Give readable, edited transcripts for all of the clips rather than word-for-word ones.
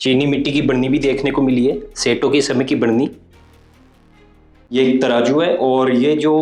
चीनी मिट्टी की बर्नी भी देखने को मिली है, सेठों के समय की बर्नी। ये एक तराजू है और ये जो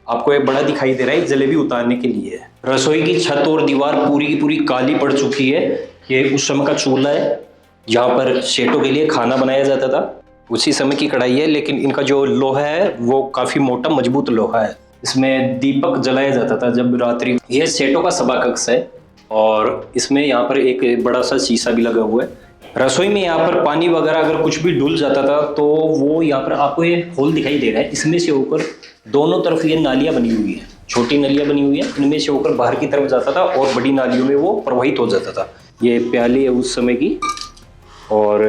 आपको एक बड़ा दिखाई दे रहा है जलेबी उतारने के लिए है। रसोई की छत और दीवार पूरी की पूरी काली पड़ चुकी है। ये उस समय का चूल्हा है जहाँ पर सेठों के लिए खाना बनाया जाता था, उसी समय की कढ़ाई है, लेकिन इनका जो लोहा है वो काफी मोटा मजबूत लोहा है। इसमें दीपक जलाया जाता था जब रात्रि। यह सेठों का सभा कक्ष है और इसमें यहाँ पर एक बड़ा सा शीशा भी लगा हुआ है। रसोई में यहाँ पर पानी वगैरह अगर कुछ भी डुल जाता था तो वो यहाँ पर आपको ये होल दिखाई दे रहा है, इसमें से होकर दोनों तरफ ये नालियाँ बनी हुई है, छोटी नालियाँ बनी हुई है, इनमें से होकर बाहर की तरफ जाता था और बड़ी नालियों में वो प्रवाहित हो जाता था। ये प्याली है उस समय की और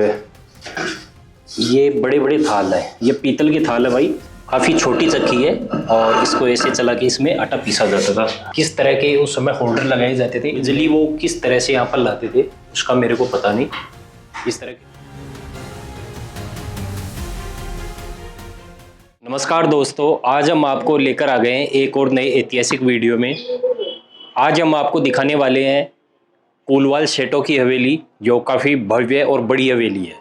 ये बड़े बड़े थाल है, ये पीतल के थाल है भाई, काफ़ी छोटी चक्की है और इसको ऐसे चला के इसमें आटा पीसा जाता था। किस तरह के उस समय होल्डर लगाए जाते थे, इजली वो किस तरह से यहाँ पर लाते थे उसका मेरे को पता नहीं। इस तरह के। नमस्कार दोस्तों, आज हम आपको लेकर आ गए हैं एक और नए ऐतिहासिक वीडियो में। आज हम आपको दिखाने वाले हैं कोलवाल सेठों की हवेली, जो काफ़ी भव्य और बड़ी हवेली है।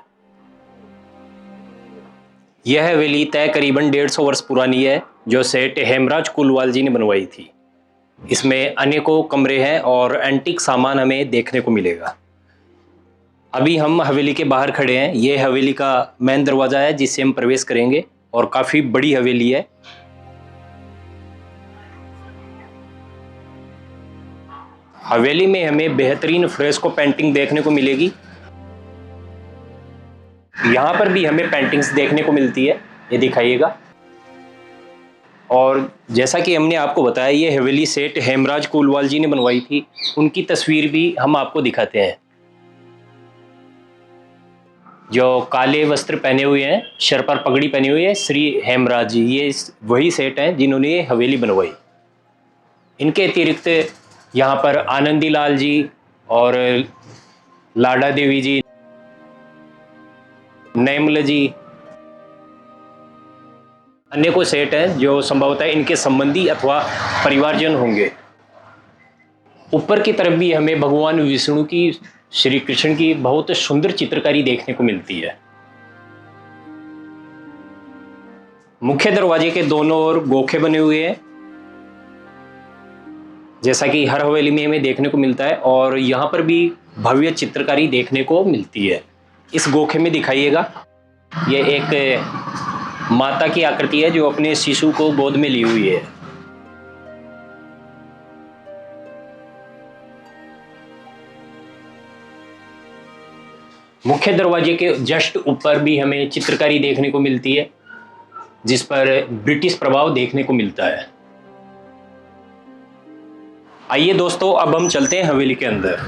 यह हवेली तय करीबन 150 वर्ष पुरानी है, जो सेठ हेमराज कोलवाल जी ने बनवाई थी। इसमें अनेकों कमरे हैं और एंटीक सामान हमें देखने को मिलेगा। अभी हम हवेली के बाहर खड़े हैं, यह हवेली का मेन दरवाज़ा है जिससे हम प्रवेश करेंगे और काफ़ी बड़ी हवेली है। हवेली में हमें बेहतरीन फ्रेस्को पेंटिंग देखने को मिलेगी। यहाँ पर भी हमें पेंटिंग्स देखने को मिलती है, ये दिखाइएगा। और जैसा कि हमने आपको बताया, ये हवेली सेठ हेमराज कोलवाल जी ने बनवाई थी, उनकी तस्वीर भी हम आपको दिखाते हैं। जो काले वस्त्र पहने हुए हैं, सर पर पगड़ी पहनी हुई है, श्री हेमराज जी, ये वही सेठ हैं जिन्होंने ये हवेली बनवाई। इनके अतिरिक्त यहाँ पर आनंदी लाल जी और लाडा देवी जी, नैमल जी, अनेकों सेठ हैं जो संभवतः इनके संबंधी अथवा परिवारजन होंगे। ऊपर की तरफ भी हमें भगवान विष्णु की, श्री कृष्ण की बहुत सुंदर चित्रकारी देखने को मिलती है। मुख्य दरवाजे के दोनों ओर गोखे बने हुए हैं, जैसा कि हर हवेली में हमें देखने को मिलता है, और यहाँ पर भी भव्य चित्रकारी देखने को मिलती है। इस गोखे में दिखाइएगा, ये एक माता की आकृति है जो अपने शिशु को गोद में ली हुई है। मुख्य दरवाजे के जस्ट ऊपर भी हमें चित्रकारी देखने को मिलती है, जिस पर ब्रिटिश प्रभाव देखने को मिलता है। आइए दोस्तों, अब हम चलते हैं हवेली के अंदर।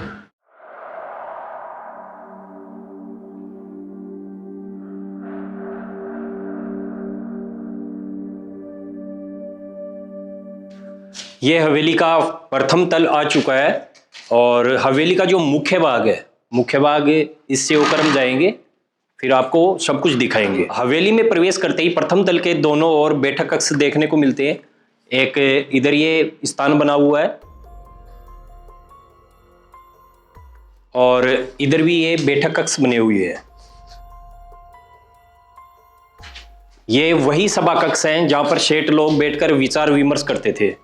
यह हवेली का प्रथम तल आ चुका है और हवेली का जो मुख्य भाग है, मुख्य भाग इससे होकर हम जाएंगे, फिर आपको सब कुछ दिखाएंगे। हवेली में प्रवेश करते ही प्रथम तल के दोनों ओर बैठक कक्ष देखने को मिलते हैं। एक इधर ये स्थान बना हुआ है और इधर भी ये बैठक कक्ष बने हुए हैं। ये वही सभा कक्ष हैं जहां पर सेठ लोग बैठकर विचार विमर्श करते थे।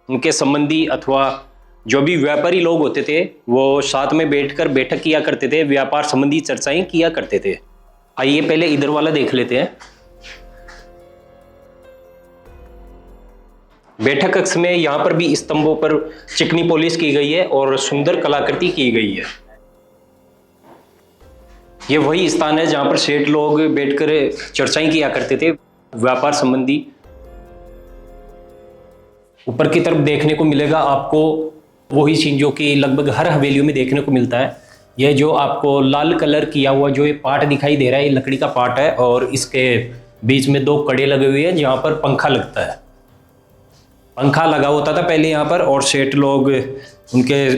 उनके संबंधी अथवा जो भी व्यापारी लोग होते थे वो साथ में बैठकर बैठक किया करते थे, व्यापार संबंधी चर्चाएं किया करते थे। आइए पहले इधर वाला देख लेते हैं। बैठक कक्ष में यहाँ पर भी स्तंभों पर चिकनी पॉलिश की गई है और सुंदर कलाकृति की गई है। ये वही स्थान है जहां पर सेठ लोग बैठकर चर्चाएं किया करते थे, व्यापार संबंधी। ऊपर की तरफ देखने को मिलेगा आपको वही सीन जो कि लगभग हर हवेलियों में देखने को मिलता है। यह जो आपको लाल कलर किया हुआ जो ये पार्ट दिखाई दे रहा है, ये लकड़ी का पार्ट है और इसके बीच में दो कड़े लगे हुए हैं जहाँ पर पंखा लगता है। पंखा लगा होता था पहले यहाँ पर, और सेठ लोग, उनके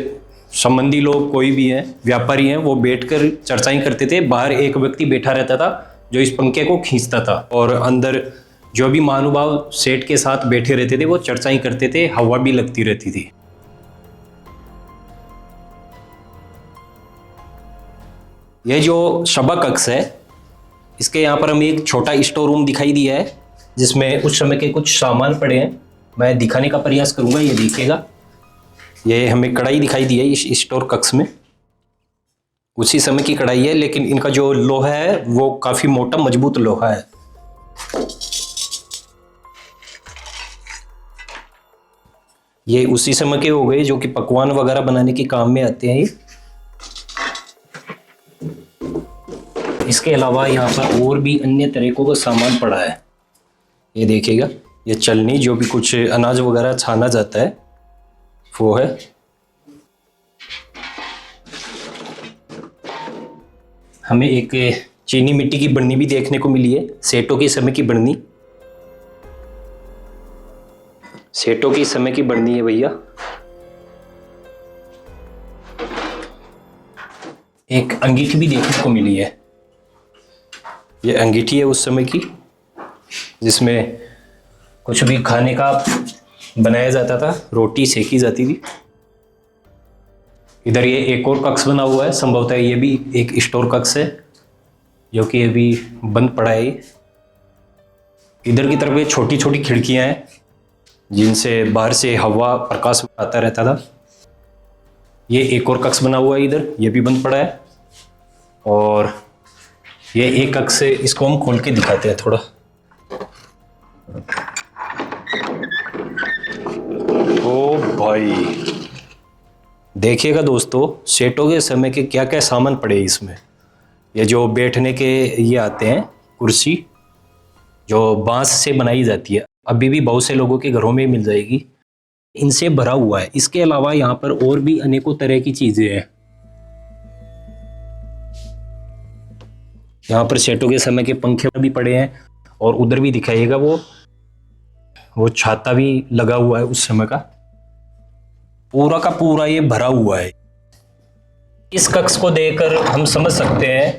संबंधी लोग, कोई भी हैं, व्यापारी हैं, वो बैठकर चर्चाएं करते थे। बाहर एक व्यक्ति बैठा रहता था जो इस पंखे को खींचता था और अंदर जो भी महानुभाव सेठ के साथ बैठे रहते थे वो चर्चाएं करते थे, हवा भी लगती रहती थी। ये जो सभा कक्ष है, इसके यहाँ पर हमें एक छोटा स्टोर रूम दिखाई दिया है जिसमें उस समय के कुछ सामान पड़े हैं। मैं दिखाने का प्रयास करूंगा, ये देखिएगा। ये हमें कढ़ाई दिखाई दी है इस स्टोर कक्ष में। उसी समय की कढ़ाई है, लेकिन इनका जो लोहा है वो काफी मोटा मजबूत लोहा है। ये उसी समय के हो गए जो कि पकवान वगैरह बनाने के काम में आते हैं ये। इसके अलावा यहाँ पर और भी अन्य तरीकों का सामान पड़ा है। ये देखिएगा, ये चलनी जो भी कुछ अनाज वगैरह छाना जाता है वो है। हमें एक चीनी मिट्टी की बरनी भी देखने को मिली है, सेठों के समय की बरनी। सेठों की समय की बरनी है भैया। एक अंगीठी भी देखने को मिली है। ये अंगीठी है उस समय की जिसमें कुछ भी खाने का बनाया जाता था, रोटी सेकी जाती थी। इधर ये एक और कक्ष बना हुआ है, संभवतः ये भी एक स्टोर कक्ष है जो कि अभी बंद पड़ा है। इधर की तरफ ये छोटी छोटी खिड़कियां हैं जिनसे बाहर से हवा प्रकाश आता रहता था। ये एक और कक्ष बना हुआ है इधर, ये भी बंद पड़ा है। और ये एक कक्ष है, इसको हम खोल के दिखाते हैं थोड़ा। ओ भाई देखिएगा दोस्तों, सेठों के समय के क्या क्या सामान पड़े इसमें। ये जो बैठने के ये आते हैं कुर्सी, जो बांस से बनाई जाती है, अभी भी बहुत से लोगों के घरों में मिल जाएगी। इनसे भरा हुआ है। इसके अलावा यहाँ पर और भी अनेकों तरह की चीजें हैं। यहाँ पर सेठों के समय के पंखे भी पड़े हैं और उधर भी दिखाइएगा वो छाता भी लगा हुआ है उस समय का। पूरा का पूरा ये भरा हुआ है। इस कक्ष को देखकर हम समझ सकते हैं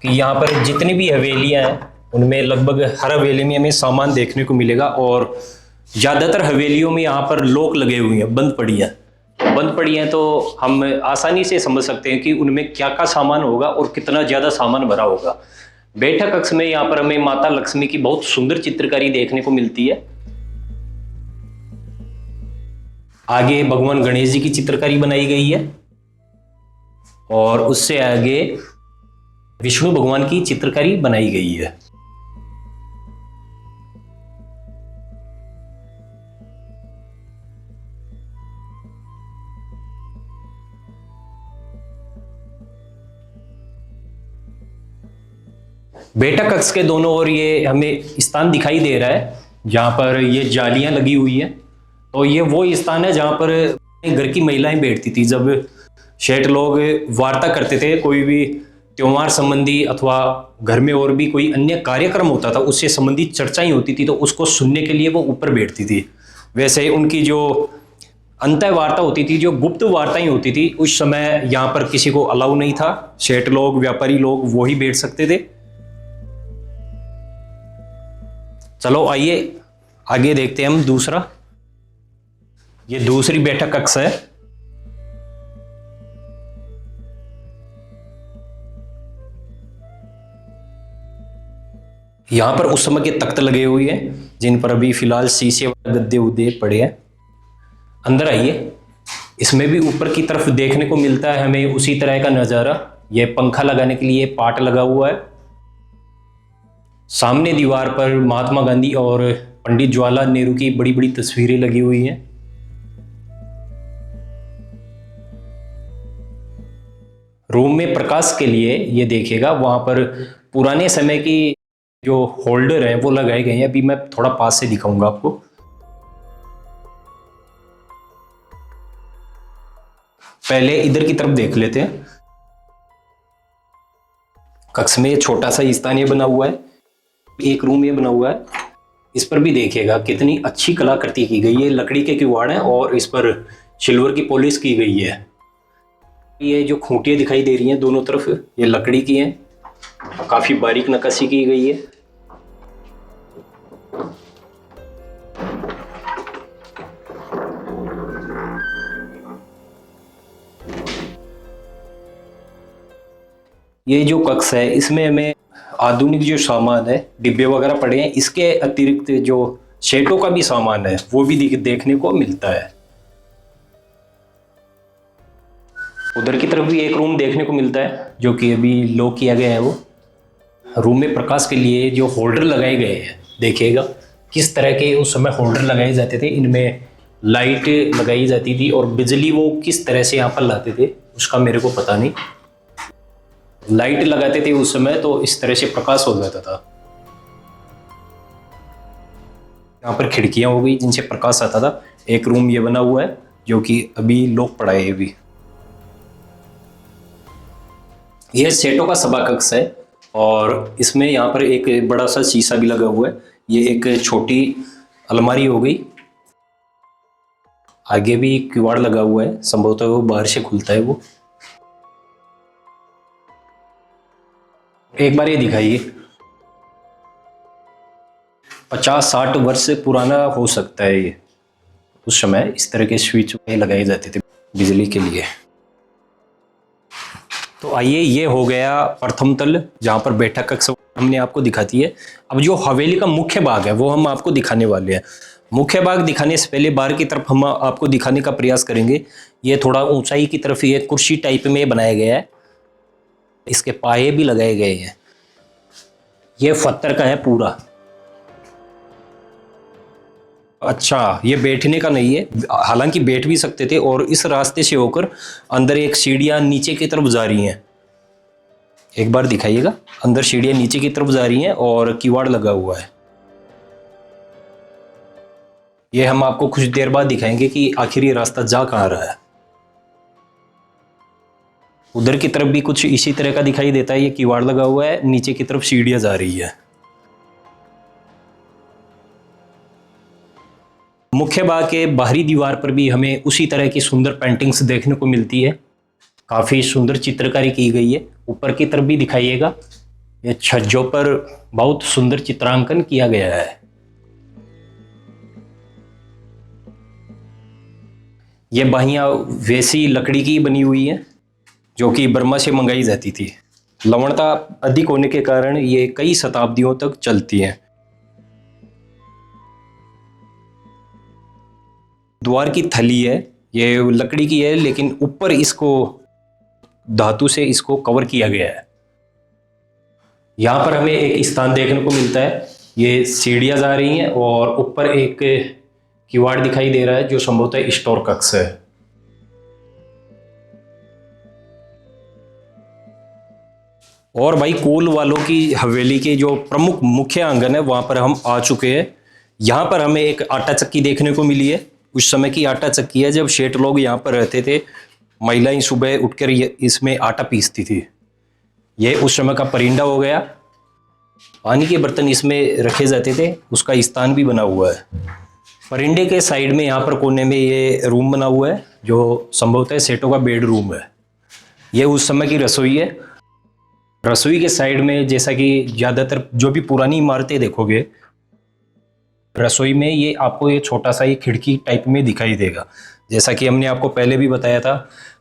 कि यहाँ पर जितनी भी हवेलियां हैं उनमें लगभग हर हवेली में हमें सामान देखने को मिलेगा। और ज्यादातर हवेलियों में यहाँ पर लॉक लगे हुए हैं, बंद पड़ी हैं, तो हम आसानी से समझ सकते हैं कि उनमें क्या क्या सामान होगा और कितना ज्यादा सामान भरा होगा। बैठक कक्ष में यहाँ पर हमें माता लक्ष्मी की बहुत सुंदर चित्रकारी देखने को मिलती है। आगे भगवान गणेश जी की चित्रकारी बनाई गई है और उससे आगे विष्णु भगवान की चित्रकारी बनाई गई है। बैठक कक्ष के दोनों ओर ये हमें स्थान दिखाई दे रहा है जहां पर ये जालियां लगी हुई है। तो ये वो स्थान है जहां पर घर की महिलाएं बैठती थी। जब शेठ लोग वार्ता करते थे, कोई भी त्योहार संबंधी अथवा घर में और भी कोई अन्य कार्यक्रम होता था, उससे संबंधित चर्चाएं होती थी, तो उसको सुनने के लिए वो ऊपर बैठती थी। वैसे उनकी जो अंतः वार्ता होती थी, जो गुप्त वार्ताएं होती थी, उस समय यहाँ पर किसी को अलाउ नहीं था। शेठ लोग, व्यापारी लोग वो ही बैठ सकते थे। चलो आइए आगे देखते हैं हम दूसरा। ये दूसरी बैठक कक्ष है। यहां पर उस समय के तख्त लगे हुए हैं जिन पर अभी फिलहाल शीशे वाले गद्दे उद्दे पड़े हैं। अंदर आइए। इसमें भी ऊपर की तरफ देखने को मिलता है हमें उसी तरह का नजारा। यह पंखा लगाने के लिए पाट लगा हुआ है। सामने दीवार पर महात्मा गांधी और पंडित जवाहरलाल नेहरू की बड़ी बड़ी तस्वीरें लगी हुई हैं। रूम में प्रकाश के लिए ये देखिएगा, वहां पर पुराने समय की जो होल्डर हैं वो लगाए गए हैं। अभी मैं थोड़ा पास से दिखाऊंगा आपको। पहले इधर की तरफ देख लेते हैं। कक्ष में छोटा सा स्थान ये बना हुआ है, एक रूम ये बना हुआ है। इस पर भी देखिएगा कितनी अच्छी कलाकृति की गई है। लकड़ी के किवाड़ हैं और इस पर सिल्वर की पॉलिश की गई है। ये जो खूंटियां दिखाई दे रही हैं दोनों तरफ, ये लकड़ी की हैं, काफी बारीक नक्काशी की गई है। ये जो कक्ष है इसमें हमें आधुनिक जो सामान है, डिब्बे वगैरह पड़े हैं, इसके अतिरिक्त जो सेटों का भी सामान है वो भी देखने को मिलता है। उधर की तरफ भी एक रूम देखने को मिलता है जो कि अभी लॉक किया गया है। वो रूम में प्रकाश के लिए जो होल्डर लगाए गए हैं, देखिएगा किस तरह के उस समय होल्डर लगाए जाते थे। इनमें लाइट लगाई जाती थी और बिजली वो किस तरह से यहाँ पर लाते थे उसका मेरे को पता नहीं। लाइट लगाते थे उस समय तो इस तरह से प्रकाश हो जाता था। यहाँ पर खिड़कियां हो गई जिनसे प्रकाश आता था। एक रूम ये बना हुआ है जो कि अभी लॉक पड़ा है। अभी यह सेटों का सभा कक्ष है और इसमें यहाँ पर एक बड़ा सा शीशा भी लगा हुआ है। ये एक छोटी अलमारी हो गई। आगे भी किवाड़ लगा हुआ है, संभवतः वो बाहर से खुलता है। वो एक बार ये दिखाइए, 50-60 वर्ष से पुराना हो सकता है ये। उस समय इस तरह के स्विच लगाए जाते थे बिजली के लिए। तो आइए, ये हो गया प्रथम तल जहाँ पर बैठक कक्ष हमने आपको दिखाती है। अब जो हवेली का मुख्य भाग है वो हम आपको दिखाने वाले हैं। मुख्य भाग दिखाने से पहले बाहर की तरफ हम आपको दिखाने का प्रयास करेंगे। ये थोड़ा ऊंचाई की तरफ ये कुर्सी टाइप में बनाया गया है। इसके पाए भी लगाए गए हैं। ये पत्थर का है पूरा। अच्छा, ये बैठने का नहीं है, हालांकि बैठ भी सकते थे। और इस रास्ते से होकर अंदर एक सीढ़ियां नीचे की तरफ जा रही हैं। एक बार दिखाइएगा, अंदर सीढ़ियां नीचे की तरफ जा रही हैं और किवाड़ लगा हुआ है। ये हम आपको कुछ देर बाद दिखाएंगे कि आखिर ये रास्ता जा कहाँ रहा है। उधर की तरफ भी कुछ इसी तरह का दिखाई देता है। ये किवाड़ लगा हुआ है, नीचे की तरफ सीढ़ियां जा रही है। मुख्य भाग के बाहरी दीवार पर भी हमें उसी तरह की सुंदर पेंटिंग्स देखने को मिलती है। काफी सुंदर चित्रकारी की गई है। ऊपर की तरफ भी दिखाइएगा, ये छज्जों पर बहुत सुंदर चित्रांकन किया गया है। ये बाहियां वैसी लकड़ी की बनी हुई है जो कि बर्मा से मंगाई जाती थी। लवणता अधिक होने के कारण ये कई शताब्दियों तक चलती हैं। द्वार की थली है, ये लकड़ी की है लेकिन ऊपर इसको धातु से इसको कवर किया गया है। यहाँ पर हमें एक स्थान देखने को मिलता है। ये सीढ़ियाँ जा रही हैं और ऊपर एक किवाड़ दिखाई दे रहा है जो संभवतः स्टोर कक्ष है। और भाई, कोल वालों की हवेली के जो प्रमुख मुख्य आंगन है वहां पर हम आ चुके हैं। यहाँ पर हमें एक आटा चक्की देखने को मिली है। उस समय की आटा चक्की है जब शेठ लोग यहाँ पर रहते थे। महिलाएं सुबह उठकर इसमें आटा पीसती थी। ये उस समय का परिंदा हो गया। पानी के बर्तन इसमें रखे जाते थे, उसका स्थान भी बना हुआ है। परिंदे के साइड में यहाँ पर कोने में ये रूम बना हुआ है जो संभवतः सेठों का बेडरूम है। ये उस समय की रसोई है। रसोई के साइड में, जैसा कि ज़्यादातर जो भी पुरानी इमारतें देखोगे, रसोई में ये आपको ये छोटा सा ये खिड़की टाइप में दिखाई देगा। जैसा कि हमने आपको पहले भी बताया था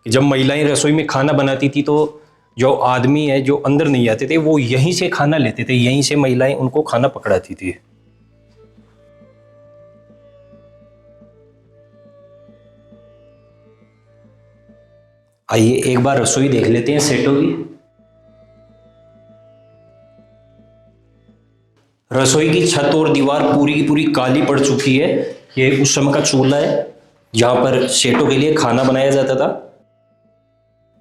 कि जब महिलाएं रसोई में खाना बनाती थी तो जो आदमी है जो अंदर नहीं आते थे वो यहीं से खाना लेते थे, यहीं से महिलाएं उनको खाना पकड़ाती थी। आइए एक बार रसोई देख लेते हैं सेठों की। रसोई की छत और दीवार पूरी की पूरी काली पड़ चुकी है। ये उस समय का चूल्हा है जहां पर सेठों के लिए खाना बनाया जाता था।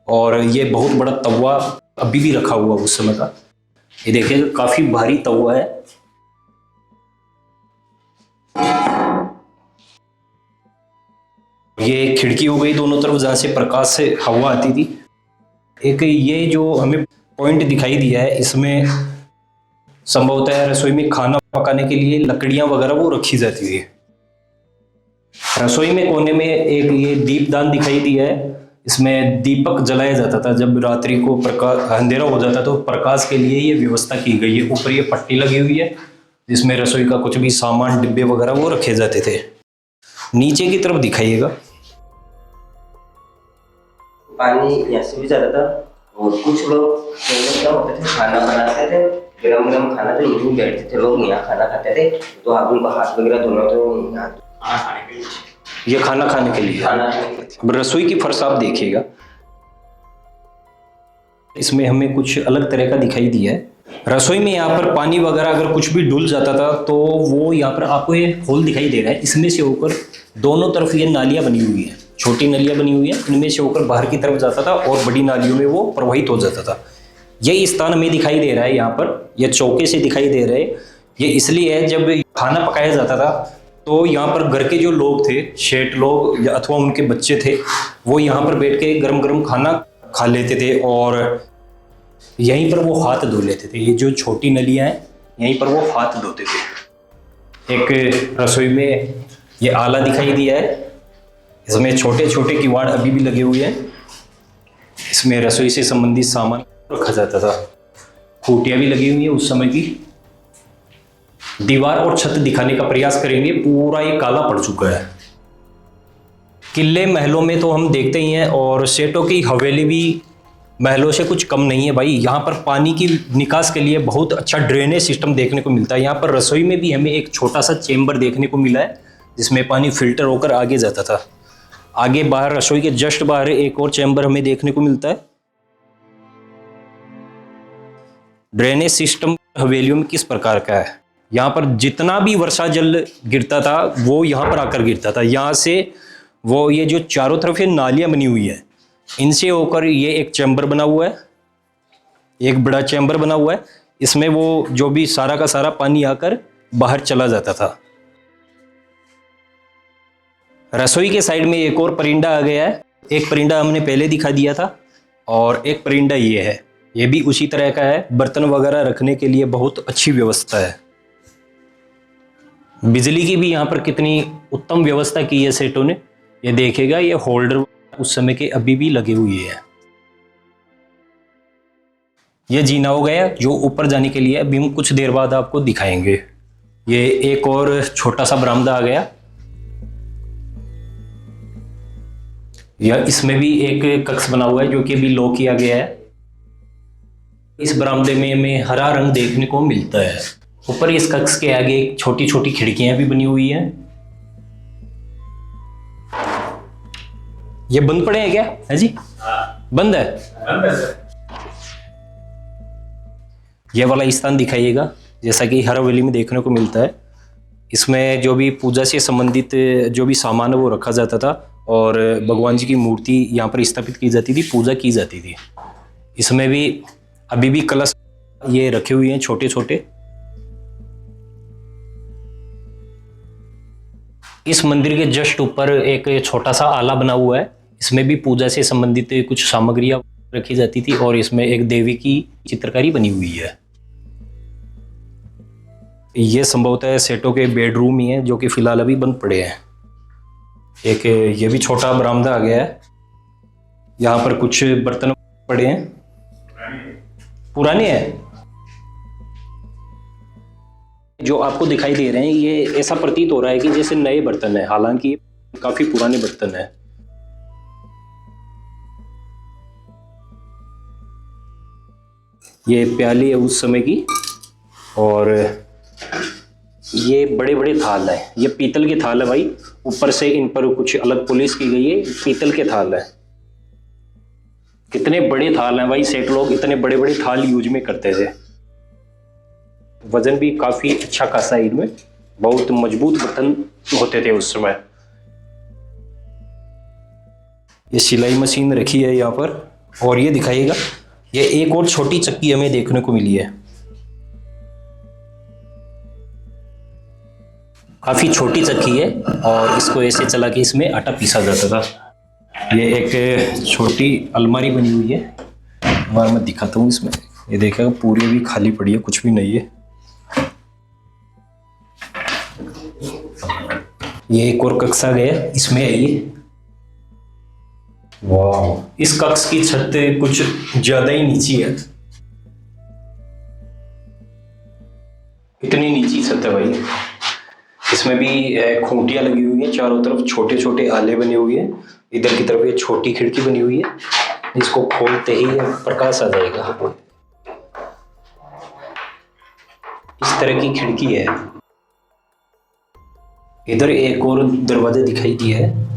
और ये बहुत बड़ा तवा अभी भी रखा हुआ उस समय का। ये देखिए, काफी भारी तवा है। ये खिड़की हो गई दोनों तरफ जहां से प्रकाश से हवा आती थी। एक ये जो हमें पॉइंट दिखाई दिया है, इसमें संभवतः रसोई में खाना पकाने के लिए लकड़ियां वगैरह वो रखी जाती थी। रसोई में कोने में एक ये दीपदान दिखाई दिया है। इसमें दीपक जलाया जाता था जब रात्रि को प्रकाश अंधेरा हो जाता तो प्रकाश के लिए ये व्यवस्था की गई है। ऊपर ये पट्टी लगी हुई है जिसमें रसोई का कुछ भी सामान, डिब्बे वगैरह वो रखे जाते थे। नीचे की तरफ दिखाइएगा। पानी यहाँ से भी जाता था और कुछ लोग क्या होते थे, खाना बनाते थे, गरम गरम खाना, तो यूं बैठते थे लोग, यहाँ खाना खाते थे, तो आप उनको हाथ वगैरह धोना, तो ये खाना खाने के लिए। अब रसोई की फर्श आप देखिएगा, इसमें हमें कुछ अलग तरह का दिखाई दिया है। रसोई में यहाँ पर पानी वगैरह अगर कुछ भी डुल जाता था तो वो यहाँ पर आपको ये होल दिखाई दे रहा है, इसमें से होकर दोनों तरफ ये नालियाँ बनी हुई हैं, छोटी नालियाँ बनी हुई हैं, इनमें से होकर बाहर की तरफ जाता था और बड़ी नालियों में वो प्रवाहित हो जाता था। ये स्थान हमें दिखाई दे रहा है यहाँ पर, ये चौके से दिखाई दे रहे हैं। ये इसलिए है, जब खाना पकाया जाता था तो यहाँ पर घर के जो लोग थे, शेठ लोग अथवा उनके बच्चे थे, वो यहाँ पर बैठ के गरम गरम खाना खा लेते थे और यहीं पर वो हाथ धो लेते थे। ये जो छोटी नलियाँ हैं, यहीं पर वो हाथ धोते थे। एक रसोई में ये आला दिखाई दिया है, इसमें छोटे छोटे किवाड़ अभी भी लगे हुए हैं, इसमें रसोई से संबंधित सामान रखा जाता था। खूंटियाँ भी लगी हुई हैं उस समय की। दीवार और छत दिखाने का प्रयास करेंगे, पूरा ये काला पड़ चुका है। किले महलों में तो हम देखते ही हैं, और सेठों की हवेली भी महलों से कुछ कम नहीं है भाई। यहाँ पर पानी की निकास के लिए बहुत अच्छा ड्रेनेज सिस्टम देखने को मिलता है। यहाँ पर रसोई में भी हमें एक छोटा सा चेम्बर देखने को मिला है, जिसमें पानी फिल्टर होकर आगे जाता था। आगे बाहर, रसोई के जस्ट बाहर एक और चेम्बर हमें देखने को मिलता है। ड्रेनेज सिस्टम हवेलियों में किस प्रकार का है, यहाँ पर जितना भी वर्षा जल गिरता था वो यहाँ पर आकर गिरता था। यहाँ से वो ये जो चारों तरफ ये नालियाँ बनी हुई है, इनसे होकर ये एक चैम्बर बना हुआ है, एक बड़ा चैम्बर बना हुआ है। इसमें वो जो भी सारा का सारा पानी आकर बाहर चला जाता था। रसोई के साइड में एक और परिंदा आ गया है। एक परिंदा हमने पहले दिखा दिया था, और एक परिंदा ये है, ये भी उसी तरह का है। बर्तन वगैरह रखने के लिए बहुत अच्छी व्यवस्था है। बिजली की भी यहाँ पर कितनी उत्तम व्यवस्था की है सेठों ने, ये देखेगा। ये होल्डर उस समय के अभी भी लगे हुए हैं। ये जीना हो गया जो ऊपर जाने के लिए, अभी हम कुछ देर बाद आपको दिखाएंगे। ये एक और छोटा सा बरामदा आ गया, यह इसमें भी एक कक्ष बना हुआ है जो कि अभी लॉक किया गया है। इस बरामदे में हमें हरा रंग देखने को मिलता है। ऊपर इस कक्ष के आगे छोटी छोटी खिड़कियां भी बनी हुई हैं। ये बंद पड़े हैं क्या है जी? बंद है। ये वाला स्थान दिखाइएगा, जैसा कि हर हवेली में देखने को मिलता है। इसमें जो भी पूजा से संबंधित जो भी सामान है वो रखा जाता था, और भगवान जी की मूर्ति यहाँ पर स्थापित की जाती थी, पूजा की जाती थी। इसमें भी अभी भी कलश ये रखे हुए हैं छोटे छोटे। इस मंदिर के जस्ट ऊपर एक छोटा सा आला बना हुआ है, इसमें भी पूजा से संबंधित कुछ सामग्रियां रखी जाती थी, और इसमें एक देवी की चित्रकारी बनी हुई है। ये संभवतः सेठों के बेडरूम ही है, जो कि फिलहाल अभी बंद पड़े हैं। एक ये भी छोटा बरामदा आ गया है, यहाँ पर कुछ बर्तन पड़े हैं, पुराने हैं। जो आपको दिखाई दे रहे हैं, ये ऐसा प्रतीत हो रहा है कि जैसे नए बर्तन है, हालांकि काफी पुराने बर्तन है। ये प्याली है उस समय की, और ये बड़े बड़े थाल है। ये पीतल के थाल है भाई, ऊपर से इन पर कुछ अलग पॉलिश की गई है। पीतल के थाल है। कितने बड़े थाल हैं भाई, सेठ लोग इतने बड़े बड़े थाल यूज में करते थे। वजन भी काफी अच्छा खासा है इनमें, बहुत मजबूत बर्तन होते थे उस समय। ये सिलाई मशीन रखी है यहाँ पर, और ये दिखाइएगा, ये एक और छोटी चक्की हमें देखने को मिली है। काफी छोटी चक्की है, और इसको ऐसे चला के इसमें आटा पीसा जाता था। ये एक छोटी अलमारी बनी हुई है, और मैं दिखाता हूँ इसमें। ये देखिएगा पूरी भी खाली पड़ी है, कुछ भी नहीं है। ये एक और कक्ष आ गया, इसमें है ये। वाह, इस कक्ष की छत कुछ ज्यादा ही नीची है। इतनी नीची छत है भाई। इसमें भी खूंटियां लगी हुई हैं चारों तरफ, छोटे छोटे आले बने हुए हैं। इधर की तरफ ये छोटी खिड़की बनी हुई है, इसको खोलते ही प्रकाश आ जाएगा। इस तरह की खिड़की है। इधर एक और दरवाजा दिखाई दिया है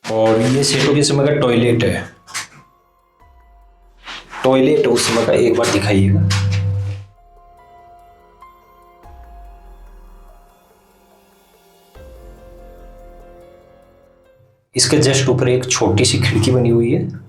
और ये सेठों के समय का टॉयलेट है। टॉयलेट उस समय का एक बार दिखाइएगा। इसके जस्ट ऊपर एक छोटी सी खिड़की बनी हुई है।